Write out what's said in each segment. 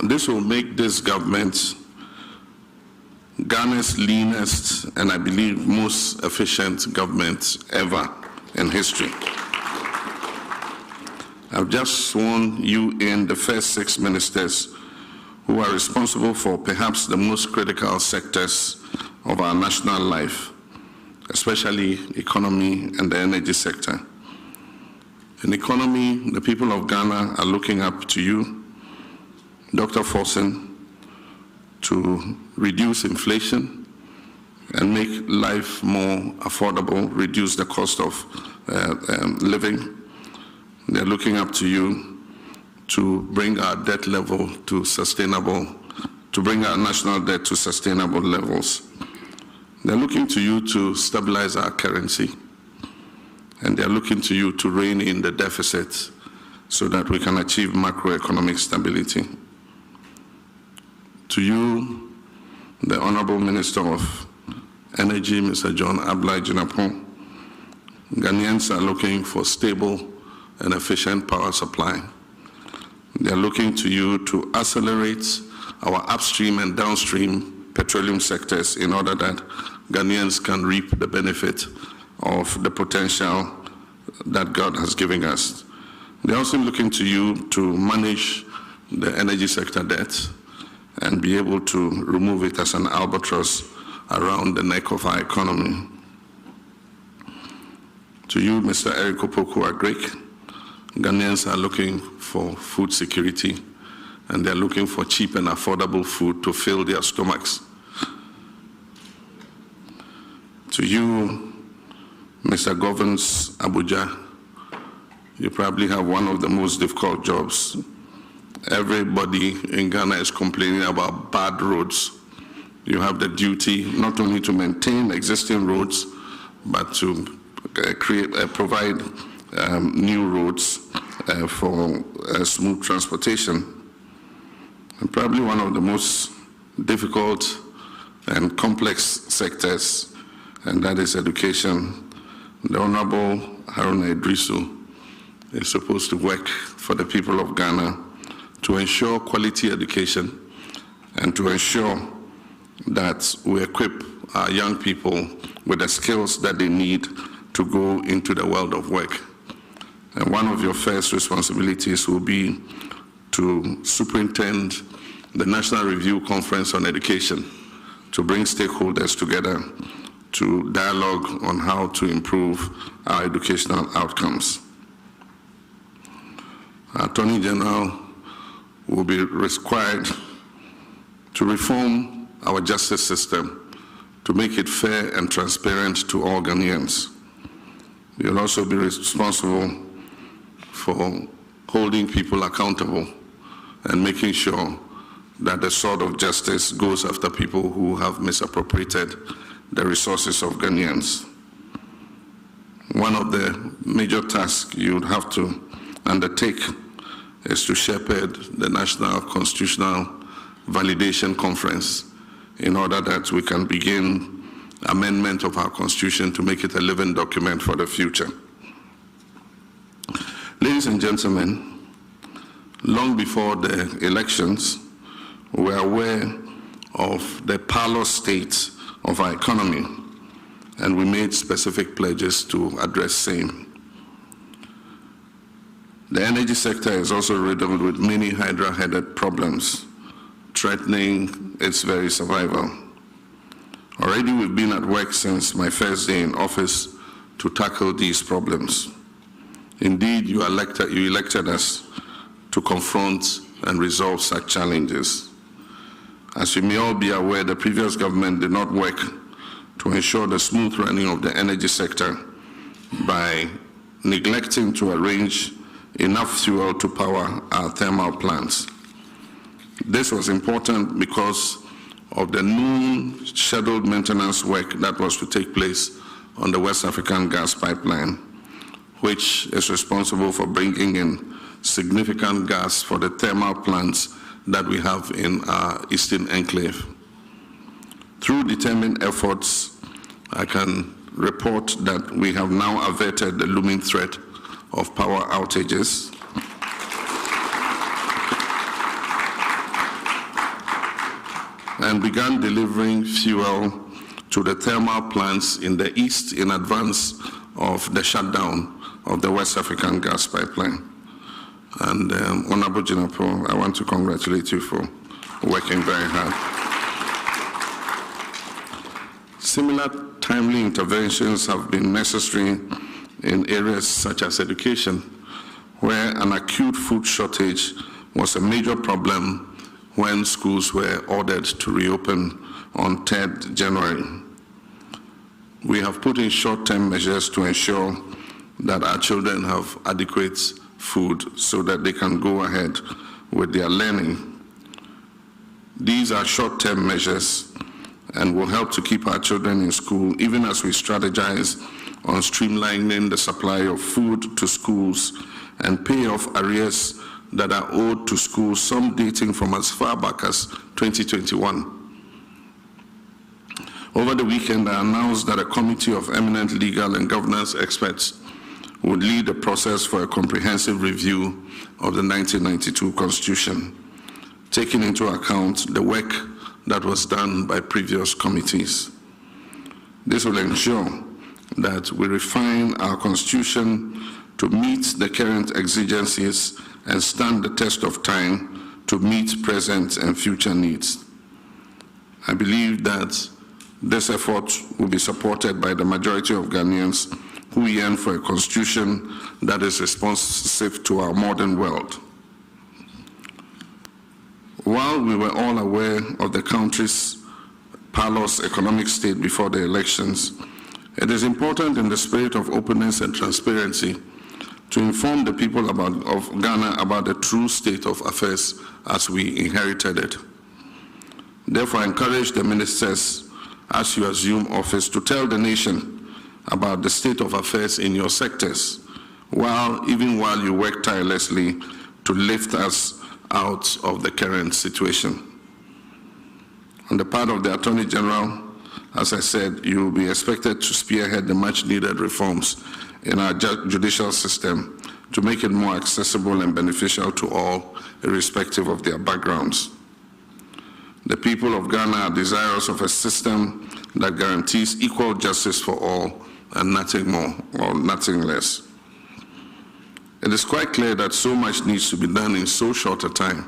This will make this government Ghana's leanest and I believe most efficient government ever in history. I've just sworn you in the first 6 ministers who are responsible for perhaps the most critical sectors of our national life, especially economy and the energy sector. In economy, the people of Ghana are looking up to you, Dr. Forson, to reduce inflation and make life more affordable, reduce the cost of living. They're looking up to you to bring our debt level to sustainable, to bring our national debt to sustainable levels. They're looking to you to stabilize our currency, and they're looking to you to rein in the deficit so that we can achieve macroeconomic stability. To you, the Honorable Minister of Energy, Mr. John Ablai Jinapon, Ghanaians are looking for stable and efficient power supply. They're looking to you to accelerate our upstream and downstream petroleum sectors in order that Ghanaians can reap the benefit of the potential that God has given us. They're also looking to you to manage the energy sector debt and be able to remove it as an albatross around the neck of our economy. To you, Mr. Eric Opoku-Agric, Ghanaians are looking for food security, and they're looking for cheap and affordable food to fill their stomachs. To you, Mr. Govans Abuja, you probably have one of the most difficult jobs. Everybody in Ghana is complaining about bad roads. You have the duty not only to maintain existing roads, but to provide new roads for smooth transportation. And probably one of the most difficult and complex sectors, and that is education. The Honorable Haruna Idrisu is supposed to work for the people of Ghana to ensure quality education and to ensure that we equip our young people with the skills that they need to go into the world of work. And one of your first responsibilities will be to superintend the National Review Conference on Education, to bring stakeholders together to dialogue on how to improve our educational outcomes. Our Attorney General will be required to reform our justice system to make it fair and transparent to all Ghanaians. You'll also be responsible for holding people accountable and making sure that the sword of justice goes after people who have misappropriated the resources of Ghanaians. One of the major tasks you'd have to undertake is to shepherd the National Constitutional Validation Conference in order that we can begin amendment of our Constitution to make it a living document for the future. Ladies and gentlemen, long before the elections, we were aware of the parlous state of our economy, and we made specific pledges to address same. The energy sector is also riddled with many hydra-headed problems, threatening its very survival. Already we've been at work since my first day in office to tackle these problems. Indeed, you elected us to confront and resolve such challenges. As you may all be aware, the previous government did not work to ensure the smooth running of the energy sector by neglecting to arrange enough fuel to power our thermal plants. This was important because of the known scheduled maintenance work that was to take place on the West African gas pipeline, which is responsible for bringing in significant gas for the thermal plants that we have in our Eastern Enclave. Through determined efforts, I can report that we have now averted the looming threat of power outages. and began delivering fuel to the thermal plants in the east in advance of the shutdown of the West African gas pipeline. And Honorable Jinapo, I want to congratulate you for working very hard. Similar timely interventions have been necessary in areas such as education, where an acute food shortage was a major problem when schools were ordered to reopen on 3rd January. We have put in short-term measures to ensure that our children have adequate food so that they can go ahead with their learning. These are short-term measures and will help to keep our children in school, even as we strategize on streamlining the supply of food to schools and pay off arrears that are owed to schools, some dating from as far back as 2021. Over the weekend, I announced that a committee of eminent legal and governance experts would lead the process for a comprehensive review of the 1992 Constitution, taking into account the work that was done by previous committees. This will ensure that we refine our Constitution to meet the current exigencies and stand the test of time to meet present and future needs. I believe that this effort will be supported by the majority of Ghanaians who yearn for a constitution that is responsive to our modern world. While we were all aware of the country's parlous economic state before the elections, it is important in the spirit of openness and transparency to inform the people of Ghana about the true state of affairs as we inherited it. Therefore, I encourage the ministers, as you assume office, to tell the nation about the state of affairs in your sectors, even while you work tirelessly to lift us out of the current situation. On the part of the Attorney General, as I said, you will be expected to spearhead the much-needed reforms in our judicial system to make it more accessible and beneficial to all, irrespective of their backgrounds. The people of Ghana are desirous of a system that guarantees equal justice for all and nothing more or nothing less. It is quite clear that so much needs to be done in so short a time,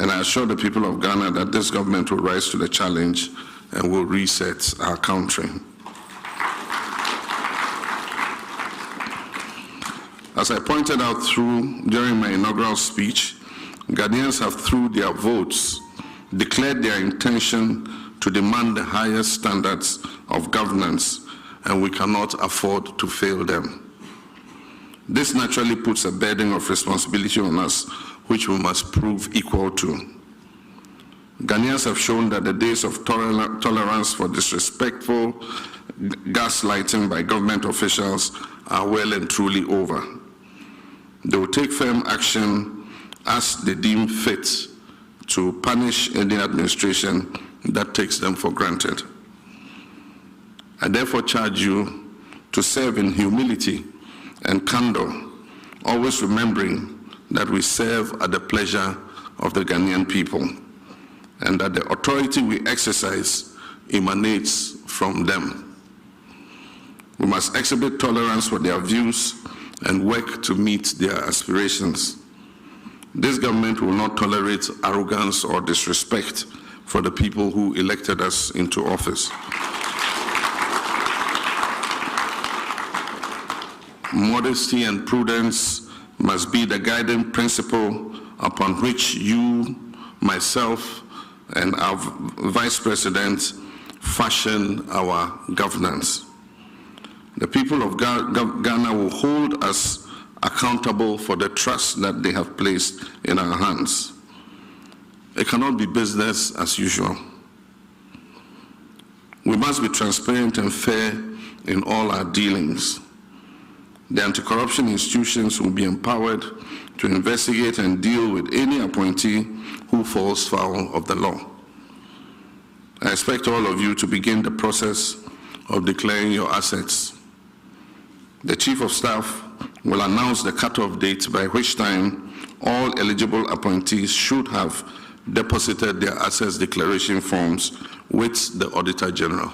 and I assure the people of Ghana that this government will rise to the challenge and will reset our country. As I pointed out during my inaugural speech, Ghanaians have, through their votes, declared their intention to demand the highest standards of governance, and we cannot afford to fail them. This naturally puts a burden of responsibility on us, which we must prove equal to. Ghanaians have shown that the days of tolerance for disrespectful gaslighting by government officials are well and truly over. They will take firm action as they deem fit to punish any administration that takes them for granted. I therefore charge you to serve in humility and candor, always remembering that we serve at the pleasure of the Ghanaian people and that the authority we exercise emanates from them. We must exhibit tolerance for their views and work to meet their aspirations. This government will not tolerate arrogance or disrespect for the people who elected us into office. Modesty and prudence must be the guiding principle upon which you, myself, and our Vice President fashion our governance. The people of Ghana will hold us accountable for the trust that they have placed in our hands. It cannot be business as usual. We must be transparent and fair in all our dealings. The anti-corruption institutions will be empowered to investigate and deal with any appointee who falls foul of the law. I expect all of you to begin the process of declaring your assets. The Chief of Staff will announce the cutoff date by which time all eligible appointees should have deposited their assets declaration forms with the Auditor General.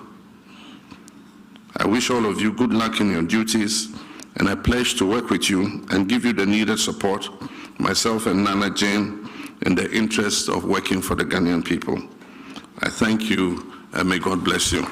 I wish all of you good luck in your duties, and I pledge to work with you and give you the needed support, myself and Nana Jane, in the interest of working for the Ghanaian people. I thank you, and may God bless you.